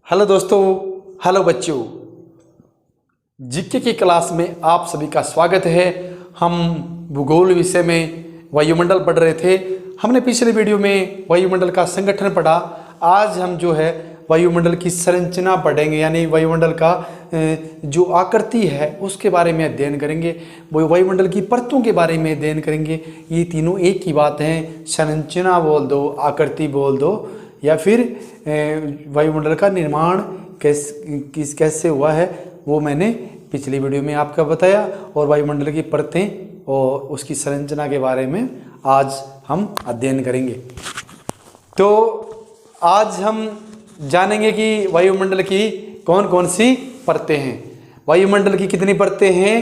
Hello दोस्तों, hello बच्चों, GK की क्लास में आप सभी का स्वागत है। हम भूगोल विषय में वायुमंडल पढ़ रहे थे। हमने पिछले वीडियो में वायुमंडल का संगठन पढ़ा। आज हम जो है वायुमंडल की संरचना पढ़ेंगे, यानी वायुमंडल का जो आकृति है उसके बारे में अध्ययन करेंगे। वो वायुमंडल की परतों के बारे में अध्ययन करेंगे। ये तीनों एक ही बात है, संरचना बोल दो, आकृति बोल दो, या फिर वायुमंडल का निर्माण कैसे हुआ है वो मैंने पिछली वीडियो में आपका बताया। और वायुमंडल की परतें और उसकी संरचना के बारे में आज हम अध्ययन करेंगे। तो आज हम जानेंगे कि वायुमंडल की कौन कौन सी परतें हैं। वायुमंडल की कितनी परतें हैं?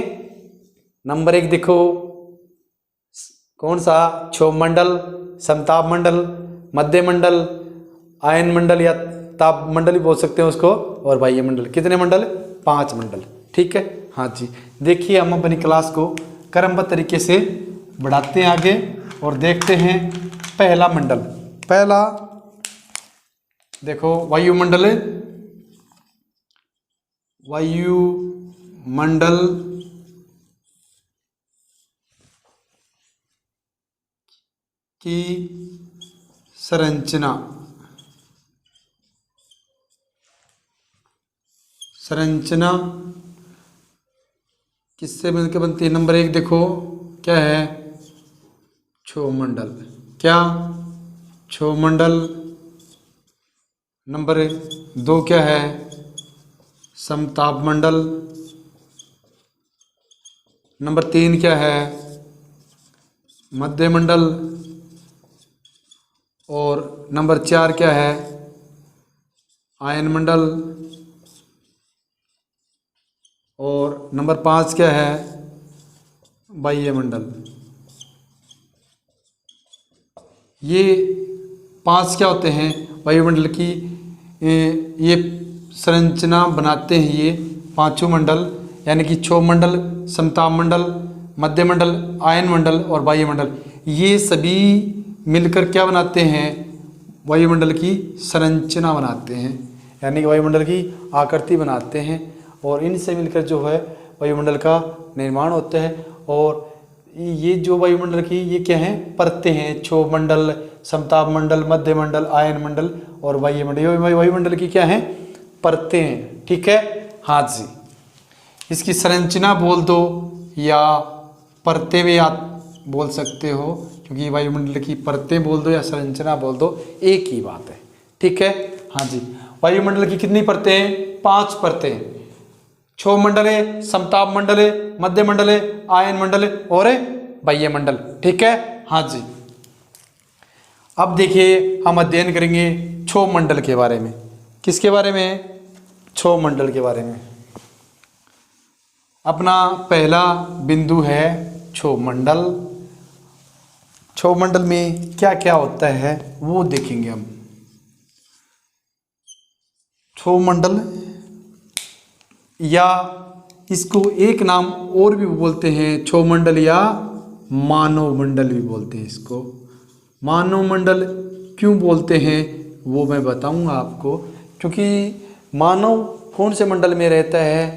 नंबर 1 देखो, कौन सा? क्षोभमंडल, समतापमंडल, मध्यमंडल, आयनमंडल या तापमंडल भी बोल सकते हैं उसको, और वायुमंडल। कितने मंडल? 5 मंडल। ठीक है, हाँ जी। देखिए, हम अपनी क्लास को क्रमबद्ध तरीके से बढ़ाते हैं आगे और देखते हैं पहला मंडल। पहला देखो, वायुमंडल। वायुमंडल की संरचना किससे मिलकर बनती है? नंबर 1 देखो, क्या है? क्षोभमंडल। क्या? क्षोभमंडल। नंबर 2 क्या है? समतापमंडल। नंबर 3 क्या है? मध्यमंडल। और नंबर 4 क्या है? आयनमंडल। और नंबर 5 क्या है? वायुमंडल। ये 5 क्या होते हैं? वायुमंडल की ये संरचना बनाते हैं ये पांचों मंडल, यानी कि क्षोभमंडल, समतापमंडल, मध्यमंडल, आयनमंडल और वायुमंडल। ये सभी मिलकर क्या बनाते हैं? वायुमंडल की संरचना बनाते हैं, यानी कि वायुमंडल की आकृति बनाते हैं। और इनसे मिलकर जो है वायुमंडल का निर्माण होता है। और ये जो वायुमंडल की ये क्या हैं? परतें हैं। क्षोभमंडल, समतापमंडल, मध्यमंडल, आयनमंडल और वायुमंडल। ये वायुमंडल की क्या हैं? परतें हैं। ठीक है, हाँ जी। इसकी संरचना बोल दो या परतें भी आप बोल सकते हो, क्योंकि वायुमंडल की परतें बोल दो या संरचना बोल दो, एक ही बात है। ठीक है, हाँ जी। वायुमंडल की कितनी परतें हैं? 5 परतें। क्षोभमंडल है, समतापमंडल है, मध्यमंडल है, आयनमंडल है और वायुमंडल। ठीक है, हाँ जी। अब देखिए, हम अध्ययन करेंगे क्षोभमंडल के बारे में। किसके बारे में? क्षोभमंडल के बारे में। अपना पहला बिंदु है क्षोभमंडल। क्षोभमंडल में क्या क्या होता है वो देखेंगे हम। क्षोभमंडल, या इसको एक नाम और भी बोलते हैं, क्षोभमंडल या मानव मंडल भी बोलते हैं इसको। मानव मंडल क्यों बोलते हैं वो मैं बताऊंगा आपको, क्योंकि मानव कौन से मंडल में रहता है?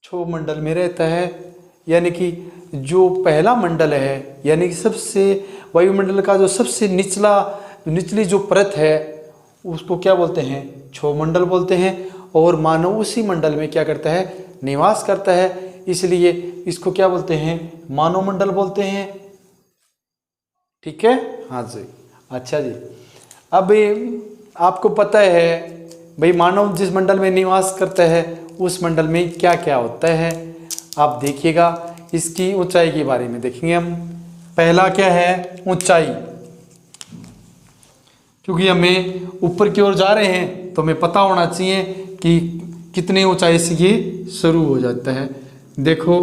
क्षोभमंडल में रहता है। यानी कि जो पहला मंडल है, यानी कि सबसे वायुमंडल का जो सबसे निचली जो परत है उसको क्या बोलते हैं? क्षोभमंडल बोलते हैं। और मानव उसी मंडल में क्या करता है? निवास करता है, इसलिए इसको क्या बोलते हैं? मानव मंडल बोलते हैं। ठीक है, हाँ जी। अच्छा जी, अब आपको पता है भाई, मानव जिस मंडल में निवास करता है उस मंडल में क्या क्या होता है। आप देखिएगा, इसकी ऊंचाई के बारे में देखेंगे हम। पहला क्या है? ऊंचाई। क्योंकि हमें ऊपर की ओर जा रहे हैं तो हमें पता होना चाहिए कि कितने ऊंचाई से ये शुरू हो जाता है। देखो,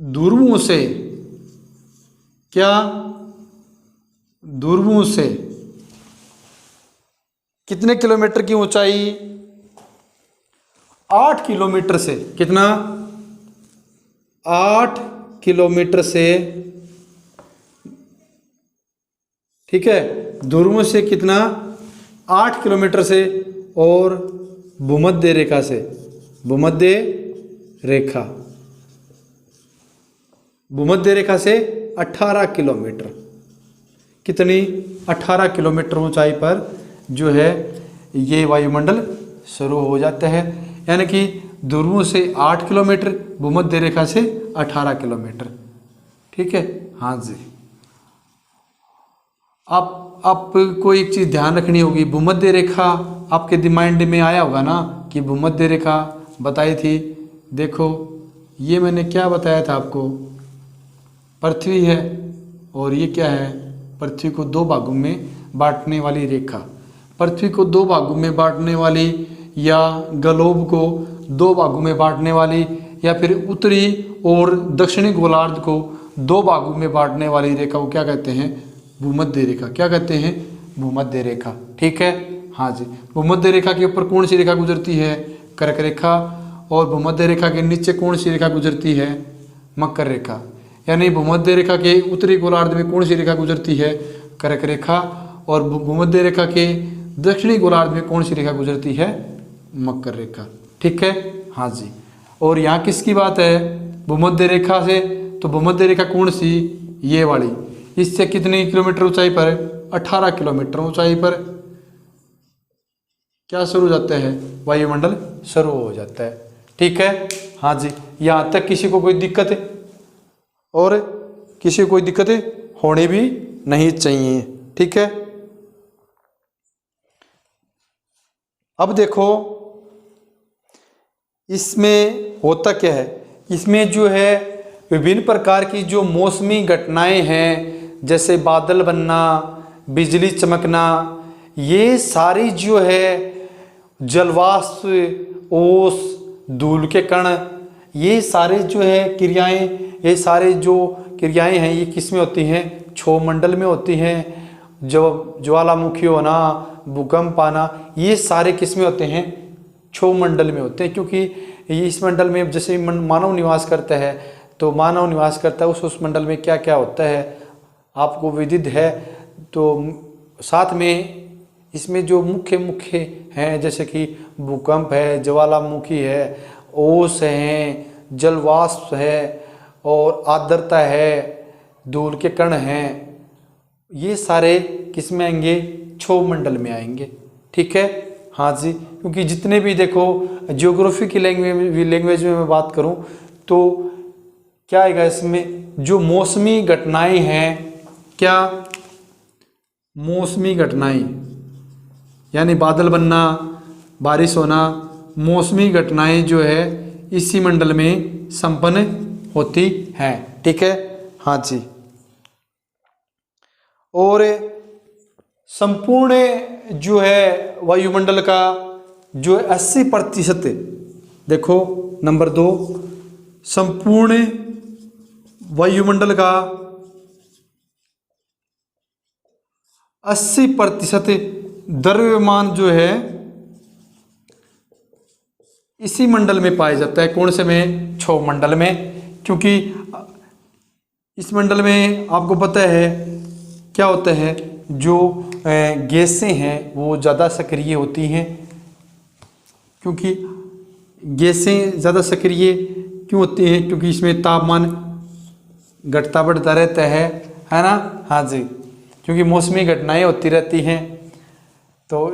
ध्रुवों से, क्या? ध्रुवों से कितने किलोमीटर की ऊंचाई? 8 किलोमीटर से। कितना? 8 किलोमीटर से। ठीक है, ध्रुवों से कितना? 8 किलोमीटर से और भूमध्य रेखा से, भूमध्य रेखा, भूमध्य रेखा से 18 किलोमीटर, कितनी 18 किलोमीटर ऊंचाई पर जो है ये वायुमंडल शुरू हो जाता है। यानी कि ध्रुवों से 8 किलोमीटर, भूमध्य रेखा से 18 किलोमीटर। ठीक है, हाँ जी। आपको एक चीज़ ध्यान रखनी होगी, भूमध्य रेखा आपके माइंड में आया होगा ना कि भूमध्य रेखा बताई थी। देखो ये मैंने क्या बताया था आपको, पृथ्वी है और ये क्या है, पृथ्वी को 2 भागों में बांटने वाली रेखा। पृथ्वी को 2 भागों में बांटने वाली या ग्लोब को 2 भागों में बांटने वाली या फिर उत्तरी और दक्षिणी गोलार्ध को 2 भागों में बांटने वाली रेखा को क्या कहते हैं, भूमध्य रेखा। क्या कहते हैं, भूमध्य रेखा। ठीक है, हाँ जी। भूमध्य रेखा के ऊपर कौन सी रेखा गुजरती है, कर्क रेखा, और भूमध्य रेखा के नीचे कौन सी रेखा गुजरती है, मकर रेखा। यानी भूमध्य रेखा के उत्तरी गोलार्ध में कौन सी रेखा गुजरती है, कर्क रेखा, और भूमध्य रेखा के दक्षिणी गोलार्ध में कौन सी रेखा गुजरती है, मकर रेखा। ठीक है, हाँ जी। और यहाँ किसकी बात है, भूमध्य रेखा से, तो भूमध्य रेखा कौन सी, ये वाली। इससे कितनी किलोमीटर ऊंचाई पर, 18 किलोमीटर ऊंचाई पर क्या शुरू हो जाता है, वायुमंडल शुरू हो जाता है। ठीक है, हाँ जी। यहाँ तक किसी को कोई दिक्कत है, और किसी को कोई दिक्कत होनी भी नहीं चाहिए। ठीक है, अब देखो इसमें होता क्या है, इसमें जो है विभिन्न प्रकार की जो मौसमी घटनाएं हैं, जैसे बादल बनना, बिजली चमकना, ये सारी जो है जलवाष्प, ओस, धूल के कण, ये सारे जो है क्रियाएं, ये सारे जो क्रियाएं हैं ये किस में होती हैं, क्षोभमंडल में होती हैं। जो ज्वालामुखी होना, भूकंप आना, ये सारे किस में होते हैं, क्षोभमंडल में होते हैं। क्योंकि ये इस मंडल में जैसे मानव निवास करता है, तो मानव निवास करता है उस मंडल में क्या क्या होता है आपको विदित है। तो साथ में इसमें जो मुख्य हैं, जैसे कि भूकंप है, ज्वालामुखी है, ओस हैं, जलवाष्प है, और आर्द्रता है, धूल के कण हैं, ये सारे किस में आएंगे, क्षोभमंडल में आएंगे। ठीक है, हाँ जी। क्योंकि जितने भी देखो ज्योग्राफी की लैंग्वेज में मैं बात करूं तो क्या आएगा इसमें, जो मौसमी घटनाएं हैं, क्या मौसमी घटनाएं, यानी बादल बनना, बारिश होना, मौसमी घटनाएं जो है इसी मंडल में संपन्न होती हैं। ठीक है, हाँ जी। और संपूर्ण जो है वायुमंडल का जो 80%, देखो नंबर 2, संपूर्ण वायुमंडल का 80% द्रव्यमान जो है इसी मंडल में पाया जाता है। कौन से में, क्षोभमंडल में। क्योंकि इस मंडल में आपको पता है क्या होता है, जो गैसें हैं वो ज़्यादा सक्रिय होती हैं। क्योंकि गैसें ज़्यादा सक्रिय क्यों होती हैं, क्योंकि इसमें तापमान घटता बढ़ता रहता है ना, हाँ जी। क्योंकि मौसमी घटनाएं होती रहती हैं, तो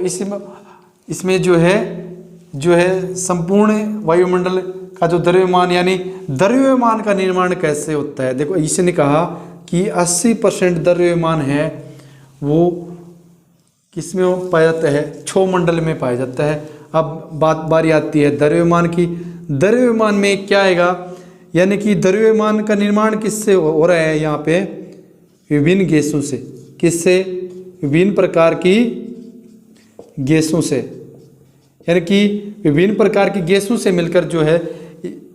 इसमें जो है संपूर्ण वायुमंडल का जो द्रव्यमान, यानी द्रव्यमान का निर्माण कैसे होता है। देखो इसने कहा कि 80% द्रव्यमान है वो किस में पाया जाता है, क्षोभमंडल में पाया जाता है। अब बारी आती है द्रव्यमान की। द्रव्यमान में क्या आएगा, यानी कि द्रव्यमान का निर्माण किससे हो रहा है, यहाँ पे विभिन्न गैसों से। किससे, विभिन्न प्रकार की गैसों से, यानी कि विभिन्न प्रकार की गैसों से मिलकर जो है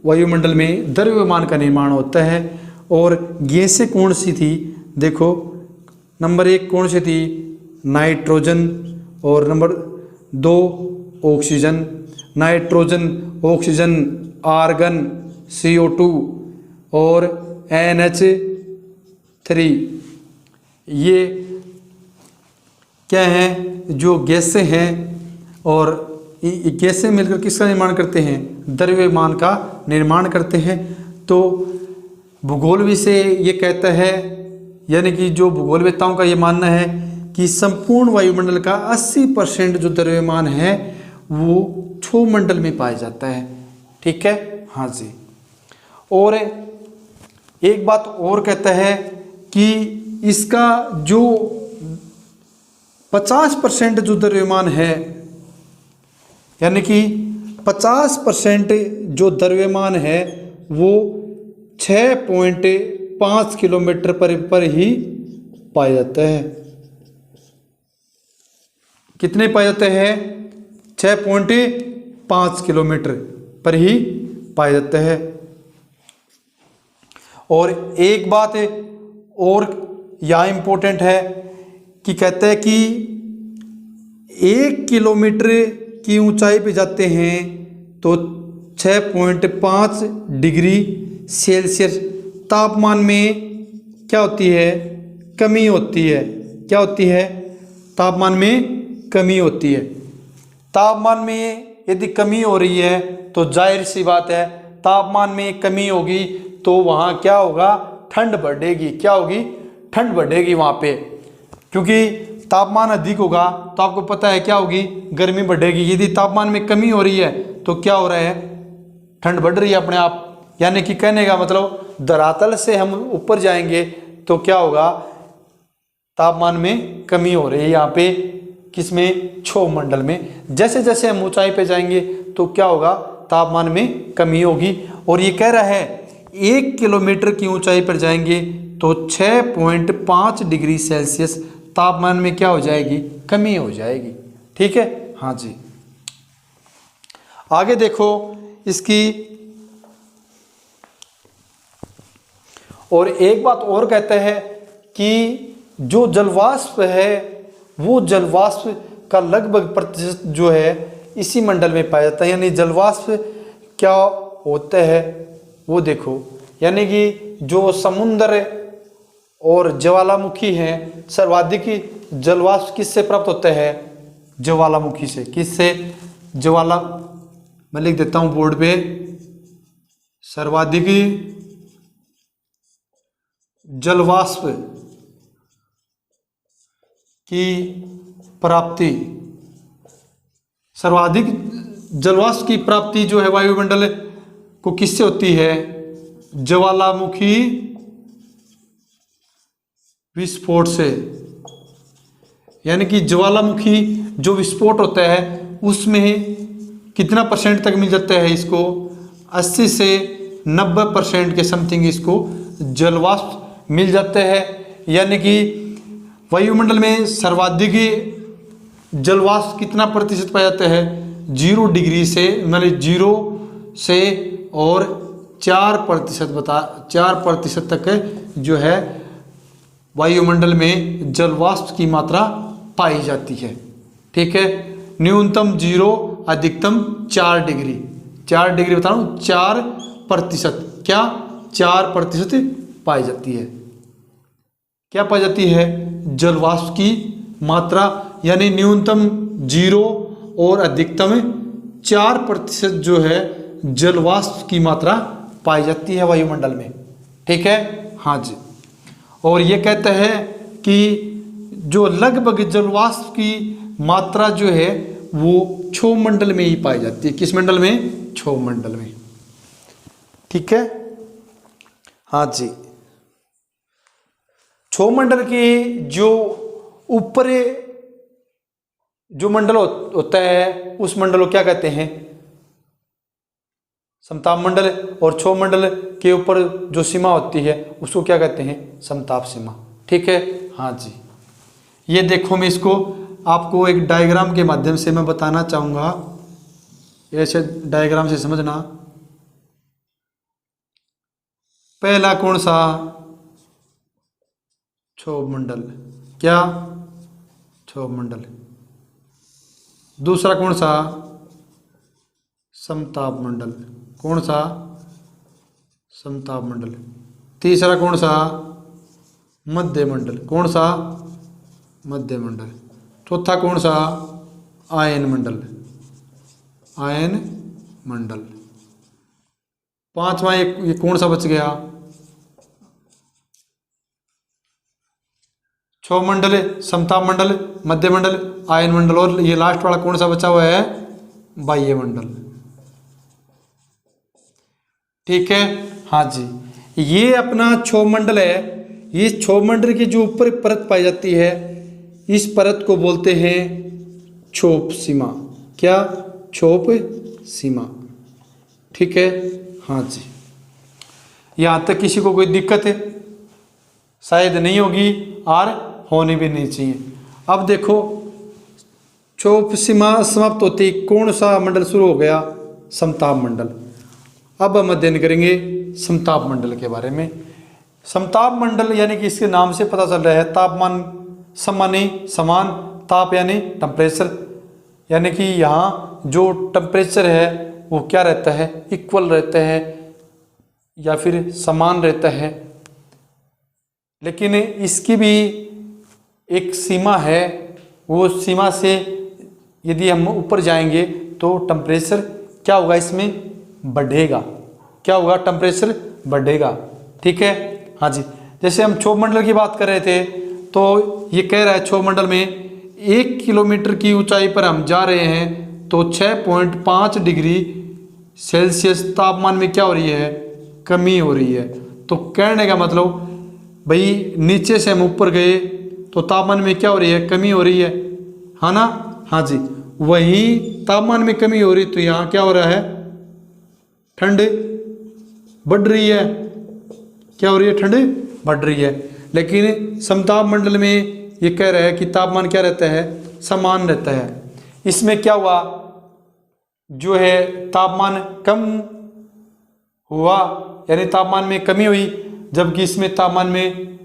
वायुमंडल में द्रव्यमान का निर्माण होता है। और गैसें कौन सी थी, देखो नंबर 1 कौन सी थी, नाइट्रोजन, और number 2 oxygen. Nitrogen, oxygen, argon, CO2 और NH3, क्या हैं, जो गैसें हैं और ये गैसें मिलकर किसका निर्माण करते हैं, द्रव्यमान का निर्माण करते हैं। तो भूगोल विषय ये कहता है, यानी कि जो भूगोलवेत्ताओं का ये मानना है कि संपूर्ण वायुमंडल का 80% जो द्रव्यमान है वो क्षोमंडल में पाया जाता है। ठीक है, हाँ जी। और एक बात और कहता है कि इसका जो 50% जो द्रव्यमान है, यानी कि 50% जो द्रव्यमान है वो 6.5 किलोमीटर पर ही पाया जाता है। कितने पाए जाते हैं, 6.5 किलोमीटर पर ही पाया जाता है। और एक बात और यहाँ इम्पोर्टेंट है कि कहते हैं कि 1 किलोमीटर की ऊंचाई पे जाते हैं तो 6.5 डिग्री सेल्सियस तापमान में क्या होती है, कमी होती है। क्या होती है, तापमान में कमी होती है। तापमान में यदि कमी हो रही है तो जाहिर सी बात है, तापमान में कमी होगी तो वहाँ क्या होगा, ठंड बढ़ेगी। क्या होगी, ठंड बढ़ेगी वहाँ पे, क्योंकि तापमान अधिक होगा तो आपको पता है क्या होगी, गर्मी बढ़ेगी। यदि तापमान में कमी हो रही है तो क्या हो रहा है, ठंड बढ़ रही है अपने आप। यानी कि कहने का मतलब धरातल से हम ऊपर जाएंगे तो क्या होगा, तापमान में कमी हो रही है यहाँ पे, किसमें, क्षोभमंडल में। जैसे जैसे हम ऊंचाई पे जाएंगे तो क्या होगा, तापमान में कमी होगी। और ये कह रहा है 1 किलोमीटर की ऊंचाई पर जाएंगे तो 6.5 डिग्री सेल्सियस तापमान में क्या हो जाएगी, कमी हो जाएगी। ठीक है, हाँ जी। आगे देखो इसकी, और एक बात और कहता है कि जो जलवाष्प है वो जलवाष्प का लगभग प्रतिशत जो है इसी मंडल में पाया जाता है। यानी जलवाष्प क्या होता है वो देखो, यानी कि जो समुद्र और ज्वालामुखी हैं, सर्वाधिक जलवाष्प किससे प्राप्त होता है, ज्वालामुखी से। किससे, ज्वाला, मैं लिख देता हूं बोर्ड पे, सर्वाधिक जलवाष्प की प्राप्ति, सर्वाधिक जलवाष्प की प्राप्ति जो है वायुमंडल को किससे होती है, ज्वालामुखी विस्फोट से। यानी कि ज्वालामुखी जो विस्फोट होता है उसमें कितना % तक मिल जाता है इसको, 80 से 90% के समथिंग इसको जलवाष्प मिल जाते हैं। यानी कि वायुमंडल में सर्वाधिक जलवाष्प कितना प्रतिशत पाया जाता है, 0 डिग्री से, मतलब 0 से और 4% तक जो है वायुमंडल में जलवाष्प की मात्रा पाई जाती है। ठीक है, न्यूनतम 0, अधिकतम 4 डिग्री, 4 डिग्री बता रहा हूँ, 4%, क्या 4% पाई जाती है। क्या पाई जाती है, जलवाष्प की मात्रा, यानी न्यूनतम 0 और अधिकतम 4% जो है जलवाष्प की मात्रा पाई जाती है वायुमंडल में। ठीक है, हाँ जी। और ये कहता है कि जो लगभग जलवाष्प की मात्रा जो है वो क्षोभमंडल में ही पाई जाती है। किस मंडल में, क्षोभमंडल में। ठीक है, हाँ जी। क्षोभमंडल की जो ऊपर जो मंडल होता है उस मंडल को क्या कहते हैं, समताप मंडल। और क्षोभमंडल के ऊपर जो सीमा होती है उसको क्या कहते हैं, समताप सीमा। ठीक है, हाँ जी। ये देखो, मैं इसको आपको एक डायग्राम के माध्यम से मैं बताना चाहूँगा, ऐसे डायग्राम से समझना। पहला कौन सा, क्षोभमंडल, क्या, क्षोभमंडल। दूसरा कौन सा, समताप मंडल, कौन सा, समताप मंडल। तीसरा कौन सा, मध्य मंडल, कौन सा, मध्य मंडल। चौथा कौन सा? आयन मंडल, आयन मंडल। पांचवा ये कौन सा बच गया? क्षोभ मंडल, समताप मंडल, मध्य मंडल, आयन मंडल, और ये लास्ट वाला कौन सा बचा हुआ है? बाह्य मंडल। ठीक है, हाँ जी। ये अपना क्षोभ मंडल है। ये क्षोभ मंडल की जो ऊपर परत पाई जाती है, इस परत को बोलते हैं क्षोभ सीमा। क्या? क्षोभ सीमा। ठीक है, हाँ जी। यहाँ तक किसी को कोई दिक्कत है? शायद नहीं होगी और होनी भी नहीं चाहिए। अब देखो, क्षोभ सीमा समाप्त होती, कौन सा मंडल शुरू हो गया? समताप मंडल। अब हम अध्ययन करेंगे समताप मंडल के बारे में। समताप मंडल यानी कि इसके नाम से पता चल रहा है तापमान सम यानी समान, ताप यानी टेम्परेचर, यानी कि यहाँ जो टेम्परेचर है वो क्या रहता है? इक्वल रहता है या फिर समान रहता है। लेकिन इसकी भी एक सीमा है, वो सीमा से यदि हम ऊपर जाएंगे तो टेम्परेचर क्या होगा? इसमें बढ़ेगा। क्या होगा? टेम्परेचर बढ़ेगा। ठीक है, हाँ जी। जैसे हम क्षोभ मंडल की बात कर रहे थे तो ये कह रहा है क्षोभ मंडल में 1 किलोमीटर की ऊंचाई पर हम जा रहे हैं तो 6.5 डिग्री सेल्सियस तापमान में क्या हो रही है? कमी हो रही है। तो कहने का मतलब भाई नीचे से हम ऊपर गए तो तापमान में क्या हो रही है? कमी हो रही है ना? हाँ जी। वहीं तापमान में कमी हो रही तो यहाँ क्या हो रहा है? ठंड बढ़ रही है। क्या हो रही है? ठंड बढ़ रही है। लेकिन समताप मंडल में ये कह रहा है कि तापमान क्या रहता है? समान रहता है। इसमें क्या हुआ? जो है तापमान कम हुआ, यानी तापमान में कमी हुई, जबकि इसमें तापमान में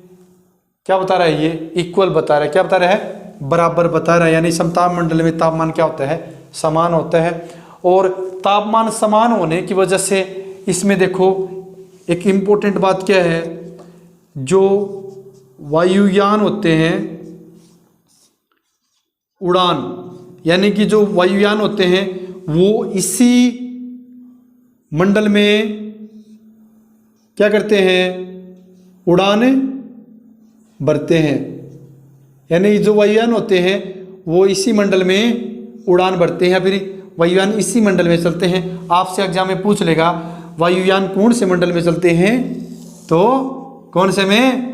क्या बता रहा है? ये इक्वल बता रहा है। क्या बता रहा है? बराबर बता रहा है। यानी समताप मंडल में तापमान क्या होता है? समान होता है। और तापमान समान होने की वजह से इसमें देखो एक इम्पोर्टेंट बात क्या है? जो वायुयान होते हैं, उड़ान, यानी कि जो वायुयान होते हैं वो इसी मंडल में क्या करते हैं? उड़ान भरते हैं। यानी जो वायुयान होते हैं वो इसी मंडल में उड़ान भरते हैं, या फिर वायुयान इसी मंडल में चलते हैं। आपसे एग्जाम में पूछ लेगा वायुयान कौन से मंडल में चलते हैं? तो कौन से में?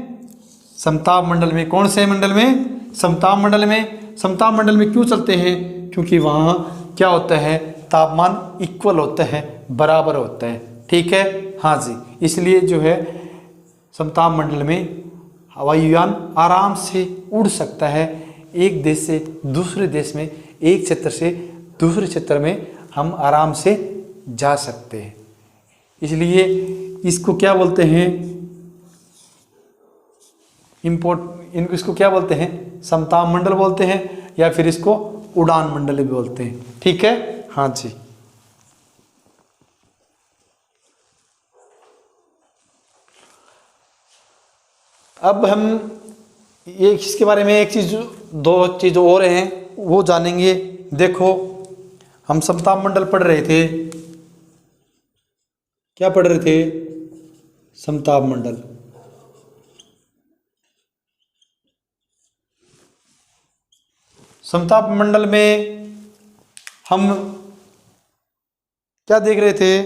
समताप मंडल में। कौन से मंडल में? समताप मंडल में। समताप मंडल में क्यों चलते हैं? क्योंकि वहाँ क्या होता है? तापमान इक्वल होता है, बराबर होता है। ठीक है, हाँ जी। इसलिए जो है समताप मंडल में वायुयान आराम से उड़ सकता है, एक देश से दूसरे देश में, एक क्षेत्र से दूसरे क्षेत्र में हम आराम से जा सकते हैं। इसलिए इसको क्या बोलते हैं? इसको क्या बोलते हैं? समताप मंडल बोलते हैं, या फिर इसको उड़ान मंडल भी बोलते हैं। ठीक है, हाँ जी। अब हम ये इसके बारे में एक चीज, दो चीज और हैं वो जानेंगे। देखो, हम समताप मंडल पढ़ रहे थे। क्या पढ़ रहे थे? समताप मंडल। समताप मंडल में हम क्या देख रहे थे?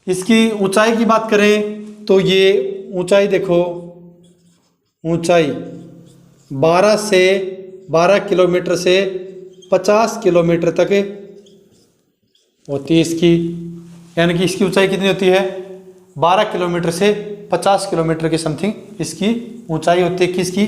इसकी ऊंचाई की बात करें तो ये ऊंचाई देखो, ऊंचाई 12 किलोमीटर से 50 किलोमीटर तक होती है इसकी। यानी कि इसकी ऊंचाई कितनी होती है? 12 किलोमीटर से 50 किलोमीटर के समथिंग इसकी ऊंचाई होती है। किसकी?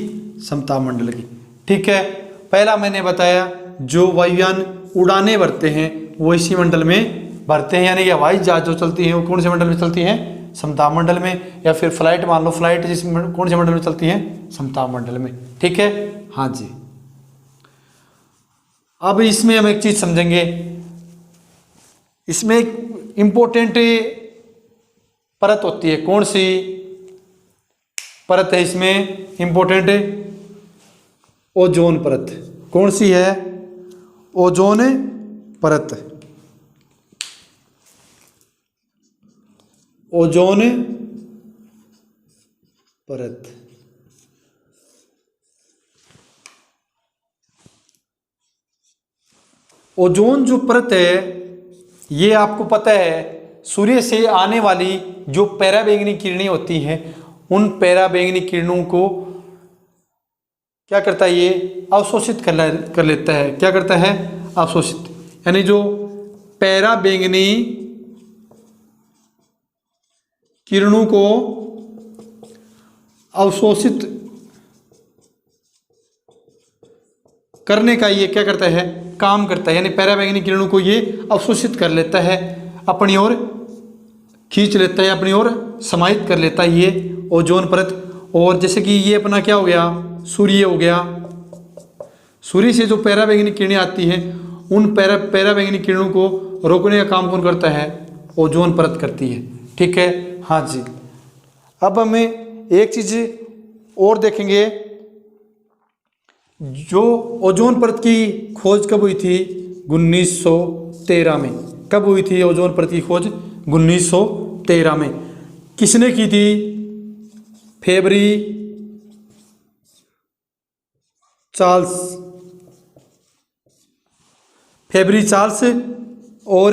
समताप मंडल की। ठीक है, पहला मैंने बताया जो वायुयान उड़ाने भरते हैं वो इसी मंडल में भरते हैं। यानी कि हवाई जहाज जो चलती हैं वो कौन से मंडल में चलती हैं? समताप मंडल में। या फिर फ्लाइट मान लो, फ्लाइट जिस कौन से मंडल में चलती है? समताप मंडल में। ठीक है, हाँ जी। अब इसमें हम एक चीज समझेंगे। इसमें एक इंपॉर्टेंट परत होती है। कौन सी परत है इसमें इंपॉर्टेंट? ओजोन परत कौन सी है? ओजोन परत। ओजोन परत। ओजोन जो परत है ये आपको पता है सूर्य से आने वाली जो पराबैंगनी किरणें होती हैं उन पराबैंगनी किरणों को क्या करता है? ये अवशोषित कर लेता है। क्या करता है? अवशोषित। यानी जो पराबैंगनी किरणों को अवशोषित करने का ये क्या करता है? काम करता है। यानी पराबैंगनी किरणों को ये अवशोषित कर लेता है, अपनी ओर खींच लेता है, अपनी ओर समाहित कर लेता है ये ओजोन परत। और जैसे कि ये अपना क्या हो गया? सूर्य हो गया। सूर्य से जो पराबैंगनी किरणें आती हैं उन पराबैंगनी किरणों को रोकने का काम कौन करता है? ओजोन परत करती है। ठीक है, हाँ जी। अब हमें एक चीज और देखेंगे, जो ओजोन परत की खोज कब हुई थी? 1913 में। कब हुई थी ओजोन परत की खोज? 1913 में। किसने की थी? फेबरी चार्ल्स। फेबरी चार्ल्स और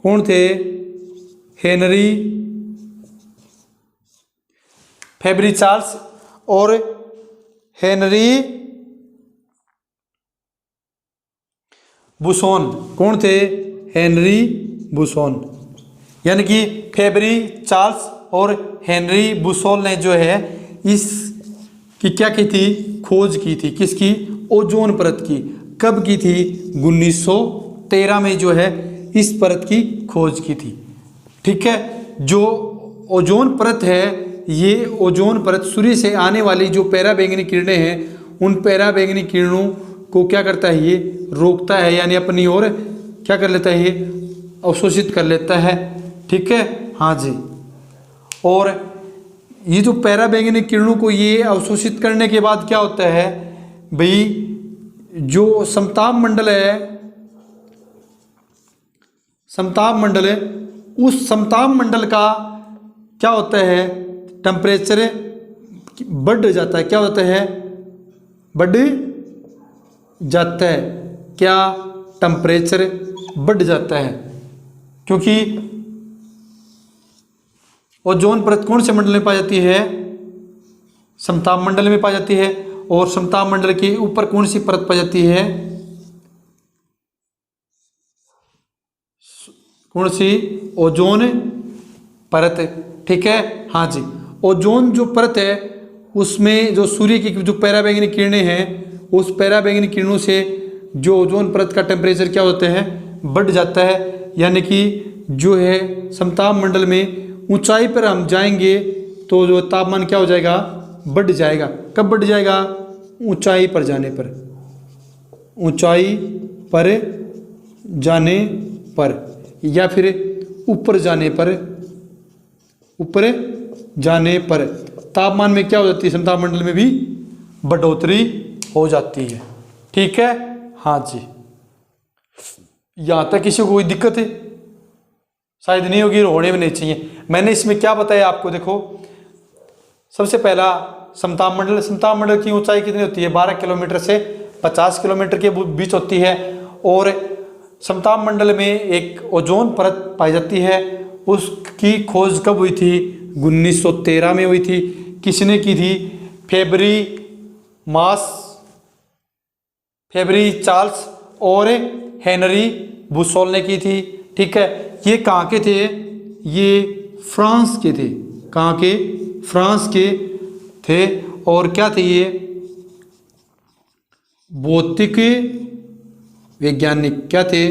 कौन थे? हेनरी। फेबरी चार्ल्स और हेनरी बुसोन। कौन थे? हेनरी बुसोन। यानी कि फेबरी चार्ल्स और हेनरी बुसोन ने जो है इस की क्या की थी? खोज की थी। किसकी? ओजोन परत की। कब की थी? 1913 में जो है इस परत की खोज की थी। ठीक है, जो ओजोन परत है ये ओजोन परत सूर्य से आने वाली जो पराबैंगनी किरणें हैं उन पराबैंगनी किरणों को क्या करता है? ये रोकता है, यानी अपनी ओर क्या कर लेता है? ये अवशोषित कर लेता है। ठीक है, हाँ जी। और ये जो पराबैंगनी किरणों को ये अवशोषित करने के बाद क्या होता है भाई? जो समताप मंडल है, समताप मंडल है, उस समताप मंडल का क्या होता है? टेम्परेचर बढ़ जाता है। क्या होता है? बढ़ जाता है। क्या? टेम्परेचर बढ़ जाता है, क्योंकि ओजोन परत कौन से मंडल में पाई जाती है? समताप मंडल में पाई जाती है। और समताप मंडल के ऊपर कौन सी परत पाई जाती है? कौन सी? ओजोन परत। ठीक है, हाँ जी। ओजोन जो परत है उसमें जो सूर्य की जो पराबैंगनी किरणें हैं उस पराबैंगनी किरणों से जो ओजोन परत का टेम्परेचर क्या होता है? बढ़ जाता है। यानी कि जो है समताप मंडल में ऊंचाई पर हम जाएंगे तो जो तापमान क्या हो जाएगा? बढ़ जाएगा। कब बढ़ जाएगा? ऊंचाई पर जाने पर। ऊंचाई पर जाने पर या फिर ऊपर जाने पर। ऊपर जाने पर तापमान में क्या हो जाती है? समताप मंडल में भी बढ़ोतरी हो जाती है। ठीक है, हाँ जी। यहां तक किसी को कोई दिक्कत है? शायद नहीं होगी, होने में नहीं चाहिए। मैंने इसमें क्या बताया आपको? देखो, सबसे पहला समताप मंडल। समताप मंडल की ऊंचाई कितनी होती है? 12 किलोमीटर से 50 किलोमीटर के बीच होती है। और समताप मंडल में एक ओजोन परत पाई जाती है। उसकी खोज कब हुई थी? 1913 में हुई थी। किसने की थी? फेबरी चार्ल्स और हेनरी बुसोल ने की थी। ठीक है, ये कहाँ के थे? ये फ्रांस के थे। कहाँ के? फ्रांस के थे। और क्या थे ये? भौतिक वैज्ञानिक। क्या थे?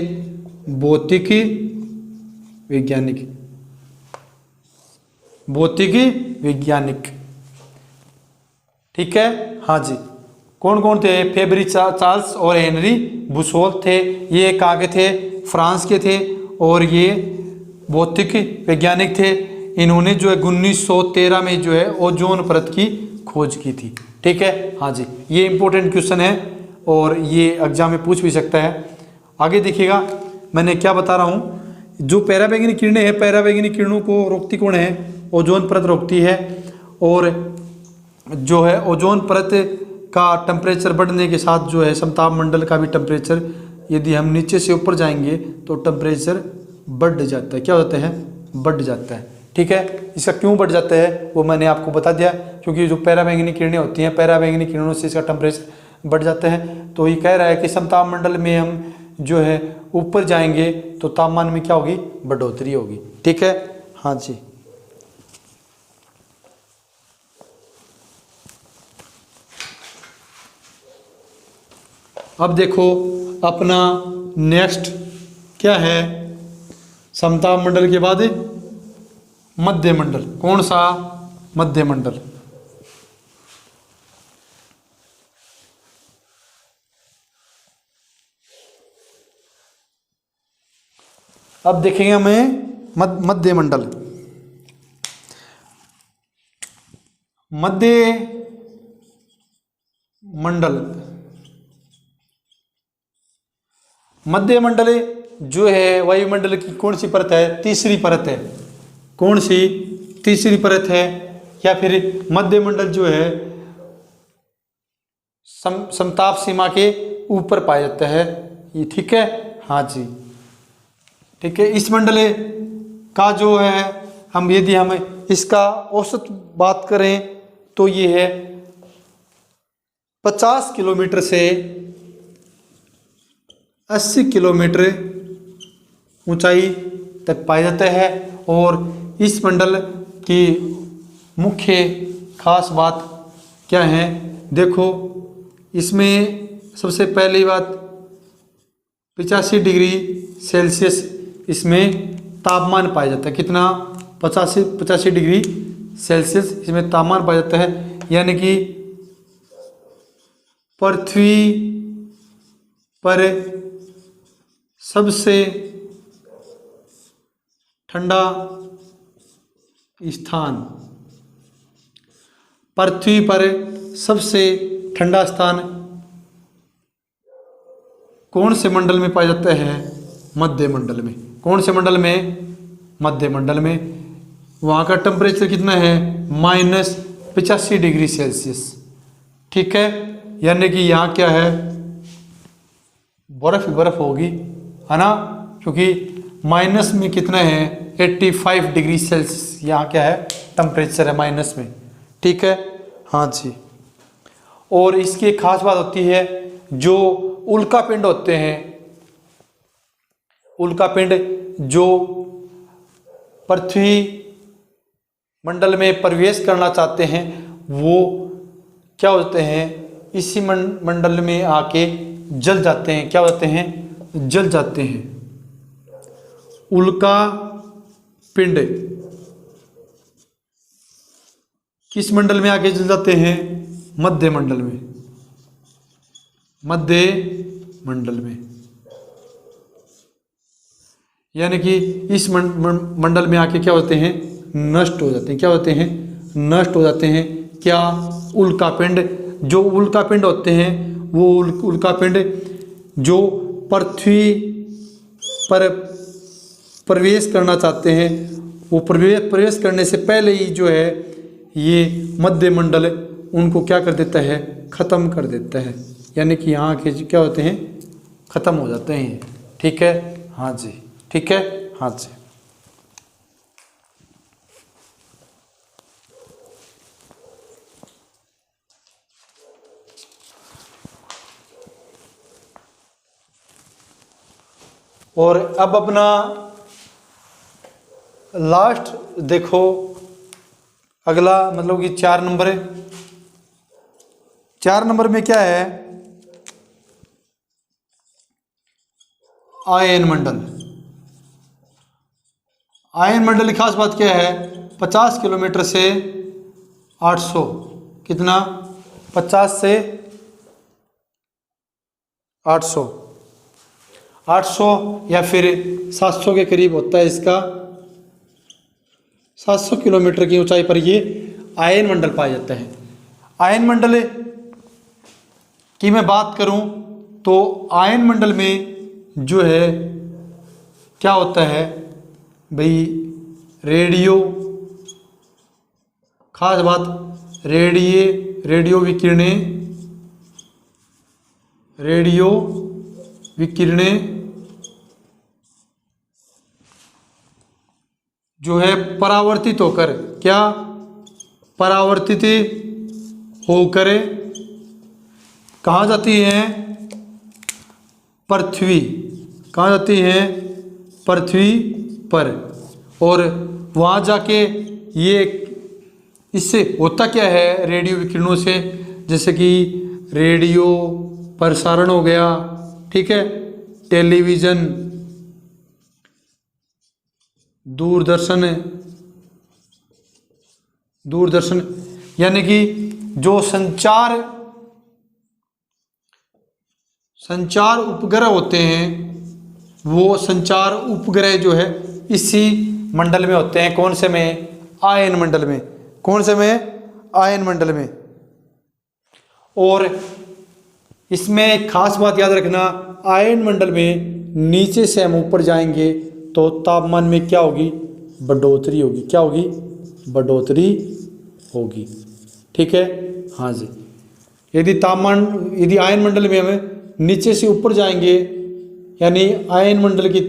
भौतिक वैज्ञानिक। भौतिक वैज्ञानिक। ठीक है, हाँ जी। कौन कौन थे? फेबरी चार्ल्स और हेनरी बुसोल थे। ये कहाँ के थे? फ्रांस के थे। और ये भौतिक वैज्ञानिक थे। इन्होंने जो है 1913 में जो है ओजोन परत की खोज की थी। ठीक है। हाँ जी, ये इंपॉर्टेंट क्वेश्चन है और ये एग्जाम में पूछ भी सकता है। आगे देखिएगा मैंने क्या बता रहा हूँ, जो पराबैंगनी किरणें हैं, पराबैंगनी किरणों को रोकती कौन है? ओजोन परत रोकती है। और जो है ओजोन परत का टेम्परेचर बढ़ने के साथ जो है समताप मंडल का भी टेम्परेचर, यदि हम नीचे से ऊपर जाएंगे तो टेम्परेचर बढ़ जाता है। क्या होता है? बढ़ जाता है। ठीक है, इसका क्यों बढ़ जाता है वो मैंने आपको बता दिया, क्योंकि जो पराबैंगनी किरणें होती हैं, पराबैंगनी किरणों से इसका टेम्परेचर बढ़ जाता है। तो ये कह रहा है कि समताप मंडल में हम जो है ऊपर जाएंगे तो तापमान में क्या होगी? बढ़ोतरी होगी। ठीक है। हाँ जी, अब देखो अपना नेक्स्ट क्या है? समताप मंडल के बाद मध्य मंडल। कौन सा? मध्य मंडल। अब देखेंगे हमें मध्य मंडल। मध्य मंडल, मध्य मंडल जो है वायुमंडल की कौन सी परत है? तीसरी परत है। कौन सी? तीसरी परत है। या फिर मध्य मंडल जो है समताप सीमा के ऊपर पाया जाता है ये। ठीक है। हाँ जी, ठीक है। इस मंडल का जो है हम यदि हम इसका औसत बात करें तो ये है 50 किलोमीटर से 80 किलोमीटर ऊंचाई तक पाया जाता है। और इस मंडल की मुख्य खास बात क्या है? देखो इसमें सबसे पहली बात 85 डिग्री सेल्सियस इसमें तापमान पाया जाता है। कितना? 85 डिग्री सेल्सियस इसमें तापमान पाया जाता है। यानी कि पृथ्वी पर सबसे ठंडा स्थान, पृथ्वी पर सबसे ठंडा स्थान कौन से मंडल में पाया जाता है? मध्य मंडल में। कौन से मंडल में? मध्य मंडल में। वहाँ का टेम्परेचर कितना है? -85 डिग्री सेल्सियस। ठीक है, यानी कि यहाँ क्या है? बर्फ ही बर्फ होगी, है ना, क्योंकि माइनस में कितना है? 85 डिग्री सेल्सियस यहाँ क्या है? टेम्परेचर है माइनस में। ठीक है। हाँ जी, और इसकी एक खास बात होती है, जो उल्कापिंड होते हैं, उल्कापिंड जो पृथ्वी मंडल में प्रवेश करना चाहते हैं वो क्या होते हैं? इसी मंडल में आके जल जाते हैं। क्या होते हैं? जल जाते हैं। उल्का पिंड किस मंडल में आके जल जाते हैं? मध्य मंडल में। मध्य मंडल में, यानी कि इस मंडल में आके क्या होते हैं? नष्ट हो जाते हैं। क्या होते हैं? नष्ट हो जाते हैं। क्या? उल्कापिंड। जो उल्कापिंड होते हैं वो उल्कापिंड जो पृथ्वी पर प्रवेश करना चाहते हैं, वो प्रवेश करने से पहले ही जो है ये मध्य मंडल उनको क्या कर देता है? ख़त्म कर देता है। यानी कि यहाँ के क्या होते हैं? ख़त्म हो जाते हैं। ठीक है। हाँ जी, ठीक है। हाँ जी, और अब अपना लास्ट देखो, अगला मतलब कि 4 नंबर है। 4 नंबर में क्या है? आयन मंडल। आयन मंडल की खास बात क्या है? 50 किलोमीटर से 800, कितना? 50 से 800, 800 या फिर 700 के करीब होता है इसका। 700 किलोमीटर की ऊंचाई पर ये आयन मंडल पाया जाता है। आयन मंडल की मैं बात करूं तो आयन मंडल में जो है क्या होता है भाई, रेडियो, खास बात रेडियो विकिरणें जो है परावर्तित होकर, क्या परावर्तित होकर कहाँ जाती हैं, पृथ्वी, कहाँ जाती हैं, पृथ्वी पर, और वहाँ जाके ये इससे होता क्या है रेडियो विकिरणों से, जैसे कि रेडियो प्रसारण हो गया, ठीक है, टेलीविज़न, दूरदर्शन यानी कि जो संचार उपग्रह होते हैं, वो संचार उपग्रह जो है इसी मंडल में होते हैं। कौन से में? आयन मंडल में। कौन से में? आयन मंडल में। और इसमें एक खास बात याद रखना, आयन मंडल में नीचे से हम ऊपर जाएंगे तो तापमान में क्या होगी? बढ़ोतरी होगी। क्या होगी? बढ़ोतरी होगी। ठीक है, हाँ जी। यदि आयन मंडल में हमें नीचे से ऊपर जाएंगे, यानी आयन मंडल की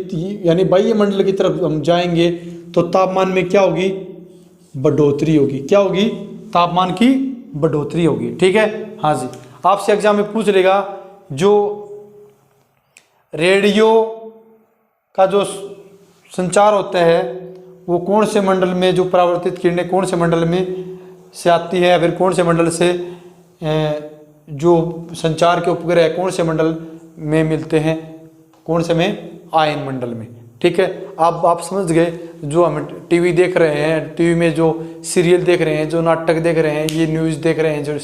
यानी बाह्य मंडल की तरफ हम जाएंगे तो तापमान में क्या होगी? बढ़ोतरी होगी। क्या होगी? तापमान की बढ़ोतरी होगी। ठीक है, हाँ जी। आपसे एग्जाम में पूछ लेगा जो रेडियो का जो संचार होता है वो कौन से मंडल में, जो परावर्तित किरणें कौन से मंडल में से आती है, फिर कौन से मंडल से जो संचार के उपग्रह कौन से मंडल में मिलते हैं, कौन से में? आयन मंडल में। ठीक है, अब आप समझ गए। जो हम टीवी देख रहे हैं, टीवी में जो सीरियल देख रहे हैं, जो नाटक देख रहे हैं, ये न्यूज़ देख रहे हैं, जो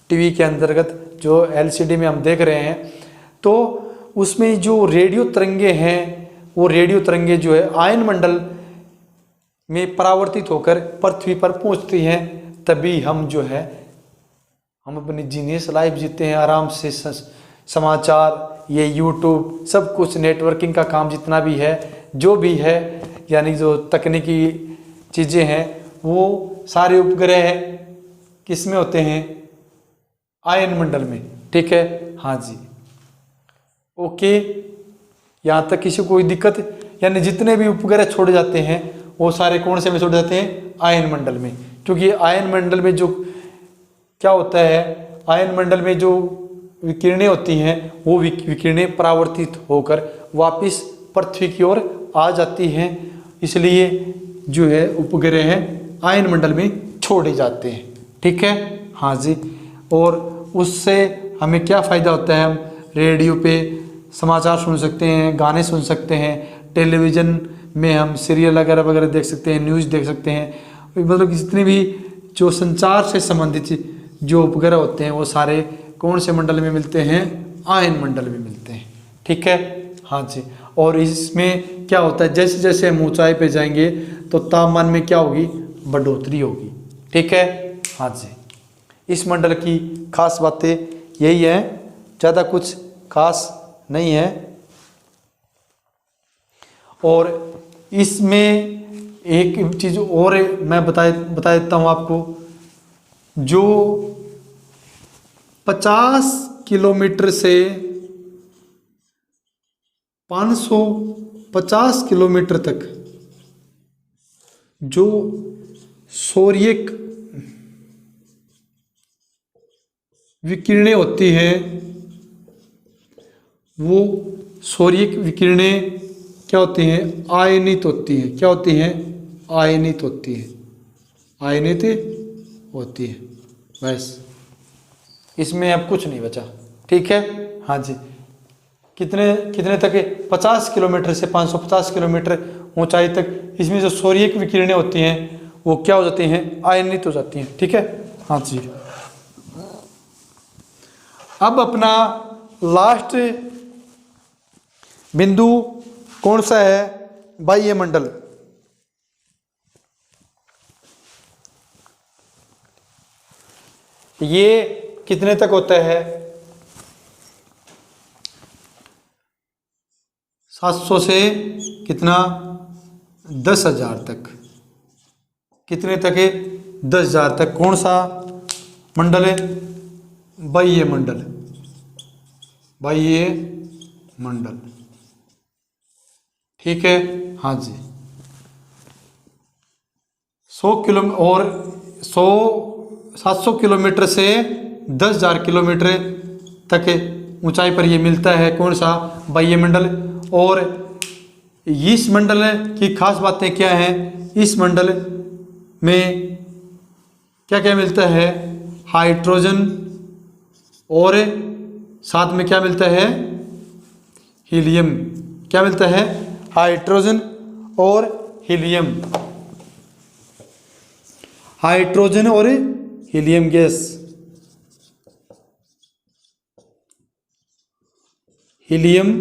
टीवी के अंतर्गत जो एलसीडी में हम देख रहे हैं, तो उसमें जो रेडियो तरंगे हैं, वो रेडियो तरंगे जो है आयन मंडल में परावर्तित होकर पृथ्वी पर पहुंचती हैं। तभी हम जो है हम अपनी जीनियस लाइफ जीते हैं आराम से। समाचार, ये यूट्यूब, सब कुछ नेटवर्किंग का काम जितना भी है, जो भी है, यानी जो तकनीकी चीज़ें हैं, वो सारे उपग्रह किस में होते हैं? आयन मंडल में। ठीक है, हाँ जी। ओके, यहाँ तक किसी को कोई दिक्कत? यानी जितने भी उपग्रह छोड़े जाते हैं वो सारे कौन से में छोड़े जाते हैं? आयन मंडल में। क्योंकि आयन मंडल में जो क्या होता है, आयन मंडल में जो विकिरणें होती हैं वो विकिरणें परावर्तित होकर वापस पृथ्वी की ओर आ जाती हैं, इसलिए जो है उपग्रह आयन मंडल में छोड़े जाते हैं। ठीक है, हाँ जी। और उससे हमें क्या फ़ायदा होता है? हम रेडियो पे समाचार सुन सकते हैं, गाने सुन सकते हैं, टेलीविज़न में हम सीरियल वगैरह देख सकते हैं, न्यूज़ देख सकते हैं। मतलब जितने भी जो संचार से संबंधित जो उपग्रह होते हैं वो सारे कौन से मंडल में मिलते हैं? आयन मंडल में मिलते हैं। ठीक है, हाँ जी। और इसमें क्या होता है, जैसे जैसे हम ऊंचाई पे जाएंगे तो तापमान में क्या होगी? बढ़ोतरी होगी। ठीक है, हाँ जी। इस मंडल की खास बातें यही है, ज़्यादा कुछ खास नहीं है। और इसमें एक चीज़ और मैं बता देता हूँ आपको, जो 50 किलोमीटर से 550 किलोमीटर तक जो सौर्यिक विकिरणें होती हैं, वो सौर्यिक विकिरणें क्या होती हैं? आयनित होती हैं। क्या होती हैं? आयनित होती है। आयनित होती है। बस, इसमें अब कुछ नहीं बचा। ठीक है, हाँ जी। कितने तक है? 50 किलोमीटर से 550 किलोमीटर ऊंचाई तक इसमें जो सौर्यिक विकिरणें होती हैं वो क्या हो जाती हैं? आयनित हो जाती हैं। ठीक है, हाँ जी। अब अपना लास्ट बिंदु कौन सा है? बाह्य मंडल। ये कितने तक होता है? 700 से कितना 10,000 तक। कितने तक है? 10,000 तक। कौन सा मंडल है? बाह्य मंडल। बाह्य मंडल, ठीक है। हाँ जी। 100 किलो और 700 किलोमीटर से 10,000 किलोमीटर तक ऊंचाई पर ये मिलता है। कौन सा? बाह्य मंडल। और इस मंडल की खास बातें क्या हैं? इस मंडल में क्या क्या मिलता है? हाइड्रोजन और साथ में क्या मिलता है? हीलियम। क्या मिलता है? हाइड्रोजन और हीलियम। हाइड्रोजन और हीलियम गैस। हीलियम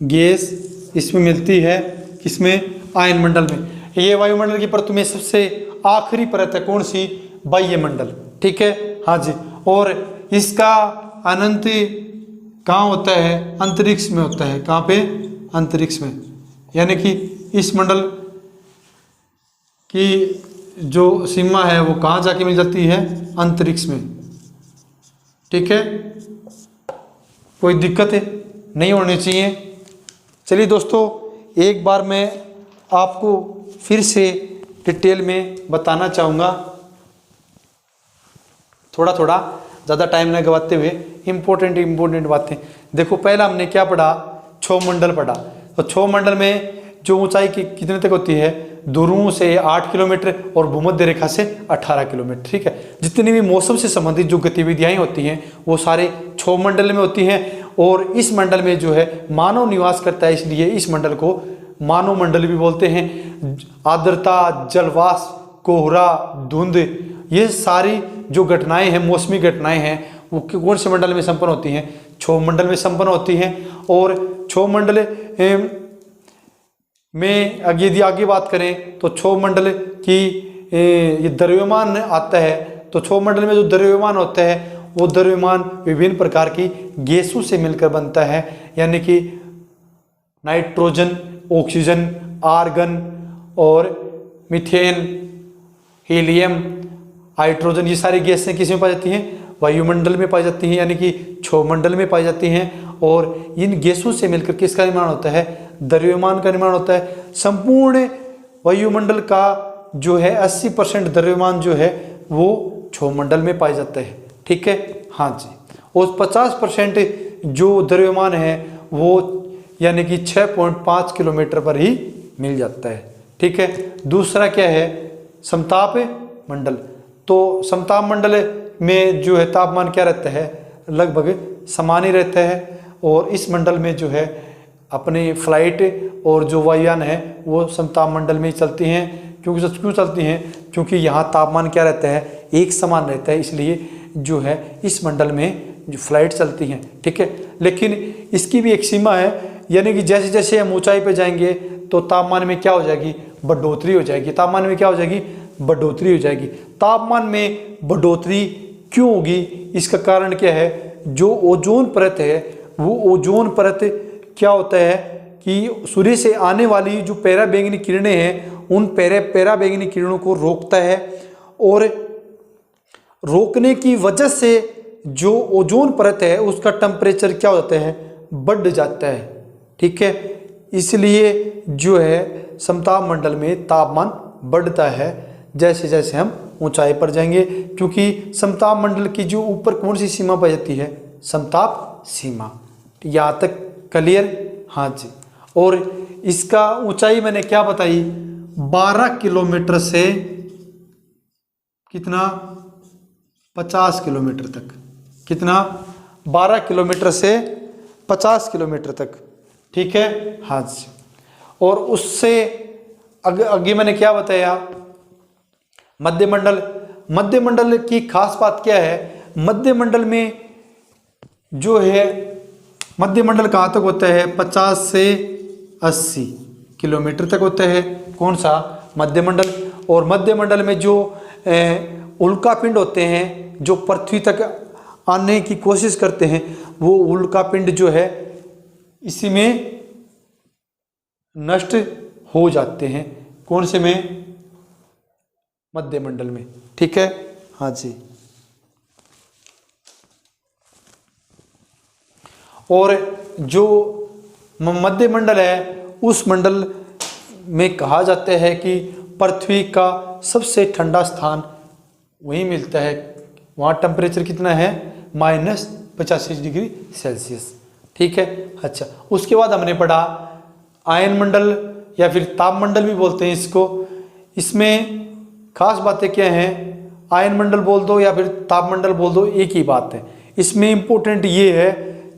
गैस इसमें मिलती है। किसमें? आयन मंडल में। ये वायुमंडल की परत में सबसे आखिरी परत है। कौन सी? बाह्य मंडल, ठीक है। हाँ जी। और इसका अनंत कहाँ होता है? अंतरिक्ष में होता है। कहाँ पे? अंतरिक्ष में। यानी कि इस मंडल की जो सीमा है वो कहाँ जाके मिल जाती है? अंतरिक्ष में, ठीक है। कोई दिक्कत है नहीं होनी चाहिए। चलिए दोस्तों, एक बार मैं आपको फिर से डिटेल में बताना चाहूँगा, थोड़ा थोड़ा, ज़्यादा टाइम न गवाते हुए इम्पोर्टेंट बातें। देखो, पहला हमने क्या पढ़ा? क्षोभ मंडल पढ़ा। तो क्षोभ मंडल में जो ऊंचाई कितने तक होती है? ध्रुवों से 8 किलोमीटर और भूमध्य रेखा से 18 किलोमीटर, ठीक है। जितनी भी मौसम से संबंधित जो गतिविधियाँ होती हैं वो सारे क्षोभ मंडल में होती हैं। और इस मंडल में जो है मानव निवास करता है, इसलिए इस मंडल को मानव मंडल भी बोलते हैं। आर्द्रता, जलवाष्प, कोहरा, धुंध, ये सारी जो घटनाएं हैं, मौसमी घटनाएं हैं, वो कौन से मंडल में संपन्न होती हैं? क्षोभ मंडल में संपन्न होती हैं। और क्षोभ मंडल में यदि आगे बात करें तो क्षोभ मंडल की ये द्रव्यमान आता है। तो क्षोभ मंडल में जो द्रव्यमान होता है वो द्रव्यमान विभिन्न प्रकार की गैसों से मिलकर बनता है। यानी कि नाइट्रोजन, ऑक्सीजन, आर्गन और मीथेन, हीलियम, हाइड्रोजन, ये सारी गैसें किस में पाई जाती हैं? वायुमंडल में पाई जाती हैं, यानी कि क्षोभ मंडल में पाई जाती हैं। और इन गैसों से मिलकर किसका निर्माण होता है? द्रव्यमान का निर्माण होता है। संपूर्ण वायुमंडल का जो है 80% द्रव्यमान जो है वो क्षोभ मंडल में पाया जाता है, ठीक है। हाँ जी। और 50% जो द्रव्यमान है वो यानी कि 6.5 किलोमीटर पर ही मिल जाता है, ठीक है। दूसरा क्या है? समताप मंडल। तो समताप मंडल में जो है तापमान क्या रहता है? लगभग समान ही रहता है। और इस मंडल में जो है अपने फ्लाइट और जो वायुयान है वो समताप मंडल में ही चलती हैं। क्यों चलती हैं? क्योंकि यहाँ तापमान क्या रहता है? एक समान रहता है, इसलिए जो है इस मंडल में जो फ्लाइट चलती हैं, ठीक है। लेकिन इसकी भी एक सीमा है, यानी कि जैसे जैसे हम ऊंचाई पे जाएंगे तो तापमान में क्या हो जाएगी? बढ़ोतरी हो जाएगी। तापमान में क्या हो जाएगी? बढ़ोतरी हो जाएगी। तापमान में बढ़ोतरी क्यों होगी? इसका कारण क्या है? जो ओजोन परत है वो ओजोन परत क्या होता है कि सूर्य से आने वाली जो पराबैंगनी किरणें हैं उन पराबैंगनी किरणों को रोकता है। और रोकने की वजह से जो ओजोन परत है उसका टेम्परेचर क्या हो जाता है? बढ़ जाता है, ठीक है। इसलिए जो है समताप मंडल में तापमान बढ़ता है जैसे जैसे हम ऊंचाई पर जाएंगे, क्योंकि समताप मंडल की जो ऊपर कौन सी सीमा पाई जाती है? समताप सीमा। यहाँ तक क्लियर? हाँ जी। और इसका ऊंचाई मैंने क्या बताई? 12 किलोमीटर से कितना? 50 किलोमीटर तक। कितना? 12 किलोमीटर से 50 किलोमीटर तक, ठीक है। हाँ जी। और उससे आगे मैंने क्या बताया? मध्यमंडल। मध्यमंडल की खास बात क्या है? मध्यमंडल में जो है मध्यमंडल कहाँ तक होता है? 50 से 80 किलोमीटर तक होता है। कौन सा? मध्यमंडल। और मध्यमंडल में जो उल्कापिंड होते हैं जो पृथ्वी तक आने की कोशिश करते हैं, वो उल्कापिंड जो है इसी में नष्ट हो जाते हैं। कौन से में? मध्य मंडल में। ठीक है, हाँ जी। और जो मध्य मंडल है उस मंडल में कहा जाता है कि पृथ्वी का सबसे ठंडा स्थान वहीं मिलता है। वहाँ टेम्परेचर कितना है? -85°C। ठीक है, अच्छा। उसके बाद हमने पढ़ा आयन मंडल या फिर तापमंडल भी बोलते हैं इसको। इसमें खास बातें क्या हैं? आयन मंडल बोल दो या फिर तापमंडल बोल दो, एक ही बात है। इसमें इम्पोर्टेंट ये है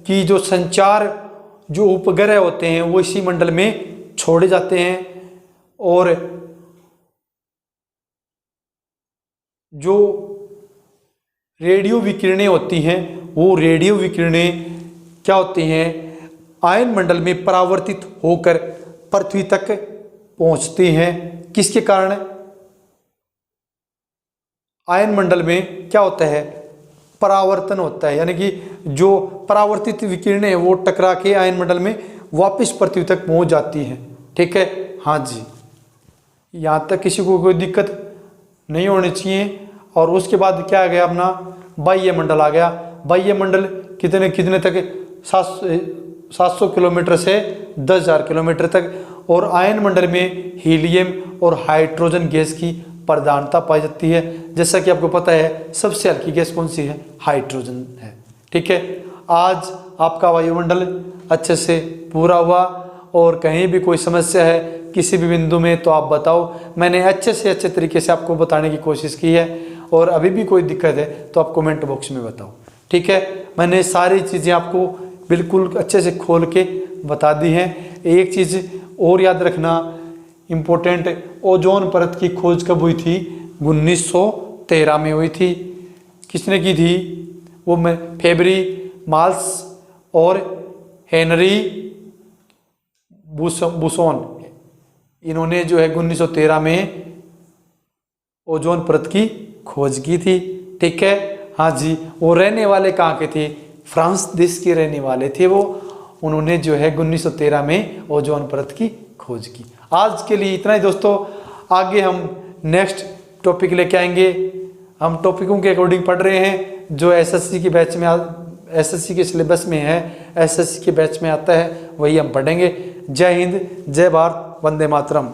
कि जो संचार जो उपग्रह होते हैं वो इसी मंडल में छोड़े जाते हैं, और जो रेडियो विकिरणें होती हैं वो रेडियो विकिरणें क्या होती हैं? आयन मंडल में परावर्तित होकर पृथ्वी तक पहुंचती हैं। किसके कारण? आयन मंडल में क्या होता है? परावर्तन होता है, यानी कि जो परावर्तित विकिरणें हैं वो टकरा के आयन मंडल में वापस पृथ्वी तक पहुंच जाती हैं। ठीक है, हाँ जी। यहाँ तक किसी को कोई दिक्कत नहीं होनी चाहिए। और उसके बाद क्या आ गया? अपना बाह्य मंडल आ गया। बाह्य मंडल कितने तक? 700 किलोमीटर से 10,000 किलोमीटर तक। और आयन मंडल में हीलियम और हाइड्रोजन गैस की प्रधानता पाई जाती है। जैसा कि आपको पता है सबसे हल्की गैस कौन सी है? हाइड्रोजन है। ठीक है, आज आपका वायुमंडल अच्छे से पूरा हुआ। और कहीं भी कोई समस्या है किसी भी बिंदु में तो आप बताओ। मैंने अच्छे से अच्छे तरीके से आपको बताने की कोशिश की है, और अभी भी कोई दिक्कत है तो आप कमेंट बॉक्स में बताओ। ठीक है, मैंने सारी चीज़ें आपको बिल्कुल अच्छे से खोल के बता दी हैं। एक चीज़ और याद रखना इम्पोर्टेंट, ओजोन परत की खोज कब हुई थी? 1913 में हुई थी। किसने की थी? वो फेबरी माल्स और हेनरी बुसोन, इन्होंने जो है 1913 में ओजोन परत की खोज की थी। ठीक है, हाँ जी। वो रहने वाले कहाँ के थे? फ्रांस देश के रहने वाले थे वो। उन्होंने जो है 1913 में ओजोन परत की खोज की। आज के लिए इतना ही दोस्तों। आगे हम नेक्स्ट टॉपिक लेके आएंगे। हम टॉपिकों के अकॉर्डिंग पढ़ रहे हैं जो एसएससी के बैच में एसएससी के सिलेबस में है, एसएससी के बैच में आता है, वही हम पढ़ेंगे। जय हिंद, जय भारत, वंदे मातरम।